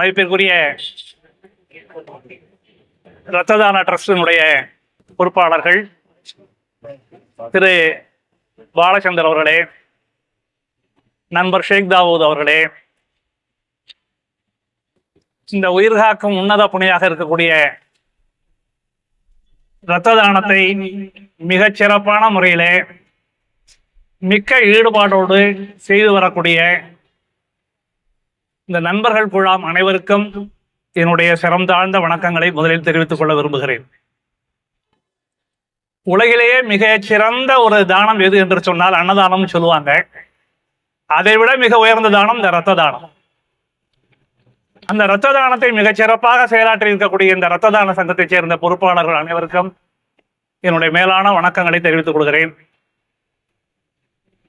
மதிப்பிற்குரிய இரத்த தான ட்ரஸ்டினுடைய பொறுப்பாளர்கள் திரு பாலச்சந்தர் அவர்களே, நண்பர் ஷேக் தாவூத் அவர்களே, இந்த உயிர்காக்கும் உன்னத புனியாக இருக்கக்கூடிய இரத்த தானத்தை மிகச் சிறப்பான முறையிலே மிக்க ஈடுபாட்டோடு செய்து வரக்கூடிய இந்த நண்பர்கள் குழாம் அனைவருக்கும் என்னுடைய சிரம் தாழ்ந்த வணக்கங்களை முதலில் தெரிவித்துக் கொள்ள விரும்புகிறேன். உலகிலேயே மிக சிறந்த ஒரு தானம் எது என்று சொன்னால் அன்னதானம் சொல்லுவாங்க. அதை விட மிக உயர்ந்த தானம் இந்த இரத்த தானம். அந்த இரத்த தானத்தை மிகச் சிறப்பாக செயலாற்றி இருக்கக்கூடிய இந்த இரத்த தான சங்கத்தைச் சேர்ந்த பொறுப்பாளர்கள் அனைவருக்கும் என்னுடைய மேலான வணக்கங்களை தெரிவித்துக் கொள்கிறேன்.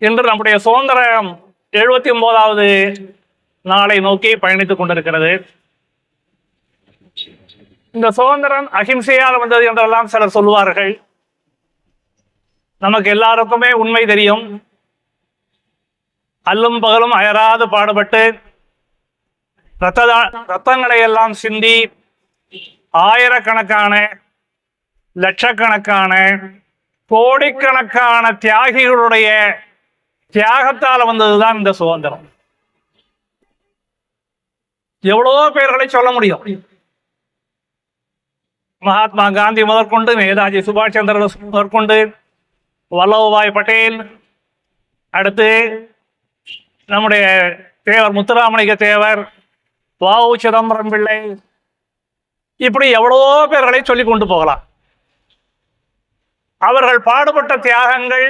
இன்று நம்முடைய சுதந்திரம் 79வது நாளை நோக்கி பயணித்துக் கொண்டிருக்கிறது. இந்த சுதந்திரம் அஹிம்சையால் வந்தது என்றெல்லாம் சிலர் சொல்லுவார்கள். நமக்கு எல்லாருக்குமே உண்மை தெரியும். அல்லும் பகலும் அயராது பாடுபட்டு ரத்தங்களை எல்லாம் சிந்தி ஆயிரக்கணக்கான லட்சக்கணக்கான கோடிக்கணக்கான தியாகிகளுடைய தியாகத்தால் வந்ததுதான் இந்த சுதந்திரம். எவ்வளவோ பேர்களை சொல்ல முடியும். மகாத்மா காந்தி முதற்கொண்டு, நேதாஜி சுபாஷ் சந்திர போஸ் முதற்கொண்டு, வல்லபாய் பட்டேல், அடுத்து நம்முடைய தேவர் முத்துராமலிங்க தேவர், வ.உ. சிதம்பரம் பிள்ளை, இப்படி எவ்வளவோ பேர்களை சொல்லிக் கொண்டு போகலாம். அவர்கள் பாடுபட்ட தியாகங்கள்,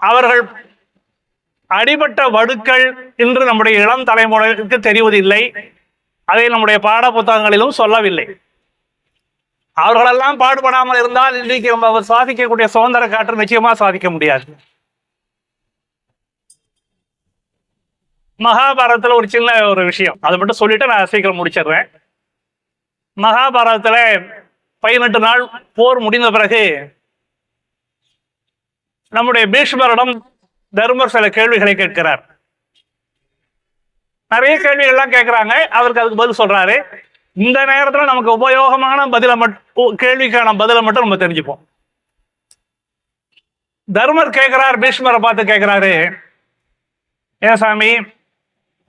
அவர்கள் அடிபட்ட வடுக்கள் இன்று நம்முடைய இளம் தலைமுறைக்கு தெரிவதில்லை. அதை நம்முடைய பாட புத்தகங்களிலும் சொல்லவில்லை. அவர்களெல்லாம் பாடுபடாமல் இருந்தால் இன்றைக்கு நம்ம சாதிக்கக்கூடிய சுதந்திர காற்று நிச்சயமா சாதிக்க முடியாது. மகாபாரதத்தில் ஒரு சின்ன ஒரு விஷயம், அதை மட்டும் சொல்லிட்டு நான் சீக்கிரம் முடிச்சிடுறேன். மகாபாரதத்தில் 18 நாள் போர் முடிந்த பிறகு நம்முடைய பீஷ்மரிடம் தர்மர் சில கேள்விகளை கேட்கிறார். நிறைய கேள்விகள்லாம் கேட்கிறாங்க. அவருக்கு அதுக்கு பதில் சொல்றாரு. இந்த நேரத்தில் நமக்கு உபயோகமான கேள்விக்கான பதிலை மட்டும் நம்ம தெரிஞ்சுப்போம். தர்மர் கேட்கிறார், பீஷ்மரை பார்த்து கேட்கிறாரு, ஏன் சாமி,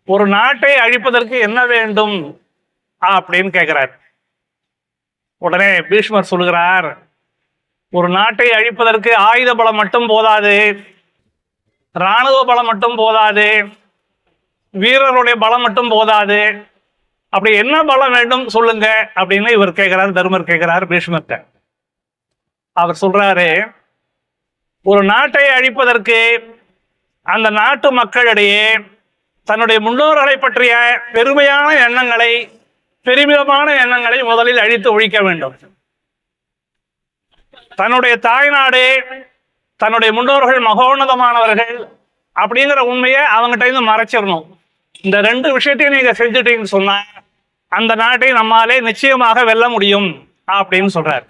ஒரு நாட்டை அழிப்பதற்கு என்ன வேண்டும் அப்படின்னு கேட்கிறார். உடனே பீஷ்மர் சொல்கிறார், ஒரு நாட்டை அழிப்பதற்கு ஆயுத பலம் மட்டும் போதாது, இராணுவ பலம் மட்டும் போதாது, வீரர்களுடைய பலம் மட்டும் போதாது, அப்படி என்ன பலம் வேண்டும் சொல்லுங்க அப்படின்னு இவர் கேட்கிறார். தர்மர் கேட்கிறார் பீஷ்மர்கிட்ட. அவர் சொல்றாரு, ஒரு நாட்டை அழிப்பதற்கு அந்த நாட்டு மக்களிடையே தன்னுடைய முன்னோர்களை பற்றிய பெருமையான எண்ணங்களை, பெருமிதமான எண்ணங்களை முதலில் அழித்து ஒழிக்க வேண்டும். தன்னுடைய தாய்நாடு, தன்னுடைய முன்னோர்கள் மகோன்னதமானவர்கள் அப்படிங்கிற உண்மையை அவங்ககிட்ட இருந்து மறைச்சிடணும். இந்த 2 விஷயத்தையும் நீங்க செஞ்சுட்டீங்கன்னு சொன்னா அந்த நாட்டை நம்மாலே நிச்சயமாக வெல்ல முடியும் அப்படின்னு சொல்றாரு.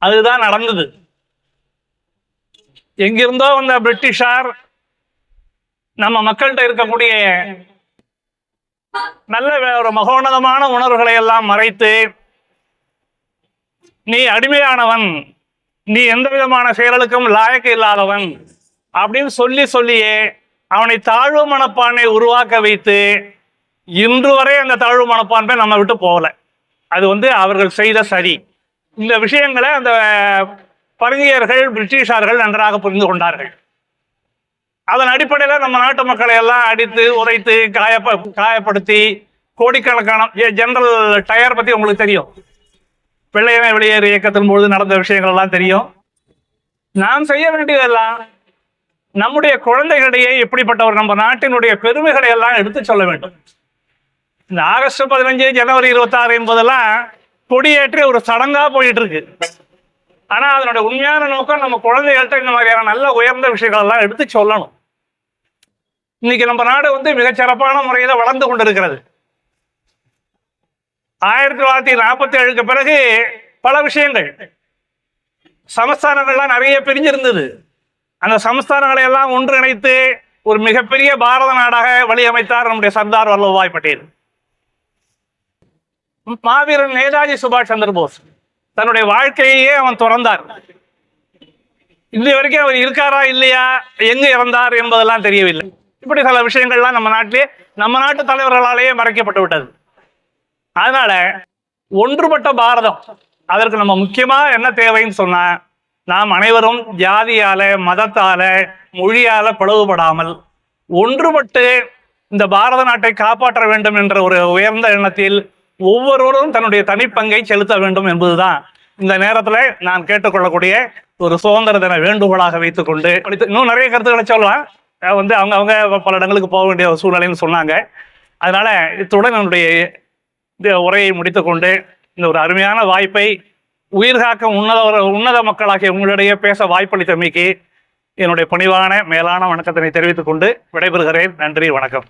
அதுதான் நடந்தது. எங்கிருந்தோ வந்த பிரிட்டிஷார் நம்ம மக்கள்கிட்ட இருக்கக்கூடிய நல்ல ஒரு மகோன்னதமான உணர்வுகளை எல்லாம் மறைத்து, நீ அடிமையானவன், நீ எந்த விதமான செயலுக்கும் லாயக்கு இல்லாதவன் அப்படின்னு சொல்லியே அவனை தாழ்வு மனப்பான்மை உருவாக்க வைத்து இன்று வரை அந்த தாழ்வு மனப்பான்மை நம்ம விட்டு போகல. அது அவர்கள் செய்த சரி. இந்த விஷயங்களை அந்த பரங்கியர்கள், பிரிட்டிஷார்கள் நன்றாக புரிந்து கொண்டார்கள். அதன் அடிப்படையில் நம்ம நாட்டு மக்களை எல்லாம் அடித்து உதைத்து காயப்படுத்தி கோடிக்கணக்கான ஜெனரல் டயர் பற்றி உங்களுக்கு தெரியும். வெள்ளையனே வெளியேறு இயக்கத்தின் பொழுது நடந்த விஷயங்கள் எல்லாம் தெரியும். நாம் செய்ய வேண்டியதெல்லாம் நம்முடைய குழந்தைகளிடையே எப்படிப்பட்டவர், நம்ம நாட்டினுடைய பெருமைகளை எல்லாம் எடுத்து சொல்ல வேண்டும். இந்த ஆகஸ்ட் 15, ஜனவரி 26 என்பதெல்லாம் கொடியேற்றி ஒரு சடங்கா போயிட்டு இருக்கு. ஆனா அதனுடைய உண்மையான நோக்கம் நம்ம குழந்தைகள்கிட்ட இந்த மாதிரியான நல்ல உயர்ந்த விஷயங்கள் எல்லாம் எடுத்து சொல்லணும். இன்னைக்கு நம்ம நாடு மிகச்சிறப்பான முறையில் வளர்ந்து கொண்டிருக்கிறது. 1947க்கு பிறகு பல விஷயங்கள், சமஸ்தானங்கள்லாம் நிறைய பிரிஞ்சிருந்தது. அந்த சமஸ்தானங்களை எல்லாம் ஒன்றிணைத்து ஒரு மிகப்பெரிய பாரத நாடாக வழியமைத்தார் நம்முடைய சர்தார் வல்லபாய் பட்டேல். மாவீரன் நேதாஜி சுபாஷ் சந்திர போஸ் தன்னுடைய வாழ்க்கையே அவன் துறந்தார். இன்னை வரைக்கும் அவர் இருக்காரா இல்லையா, எங்க இறந்தார் என்பதெல்லாம் தெரியவில்லை. இப்படி சில விஷயங்கள்லாம் நம்ம நாட்டு தலைவர்களாலேயே மறைக்கப்பட்டு விட்டது. அதனால ஒன்றுபட்ட பாரதம், அதற்கு நம்ம முக்கியமா என்ன தேவைன்னு சொன்னா, நாம் அனைவரும் ஜாதியால, மதத்தால, மொழியால பிளவுபடாமல் ஒன்றுபட்டு இந்த பாரத நாட்டை காப்பாற்ற வேண்டும் என்ற ஒரு உயர்ந்த எண்ணத்தில் ஒவ்வொருவரும் தன்னுடைய தனிப்பங்கை செலுத்த வேண்டும் என்பதுதான் இந்த நேரத்தில் நான் கேட்டுக்கொள்ளக்கூடிய ஒரு சுதந்திர தின வேண்டுகோளாக வைத்துக்கொண்டு, இன்னும் நிறைய கருத்துக்களை சொல்லலாம். அவங்க பல இடங்களுக்கு போக வேண்டிய சூழ்நிலைன்னு சொன்னாங்க. அதனால இத்துடன் என்னுடைய இந்த உரையை முடித்துக்கொண்டு, இந்த ஒரு அருமையான வாய்ப்பை உயிர்காக்க உன்னத மக்களாகிய உங்களிடையே பேச வாய்ப்பளித்தமைக்கு என்னுடைய பணிவான மேலான வணக்கத்தினை தெரிவித்துக் கொண்டு விடைபெறுகிறேன். நன்றி, வணக்கம்.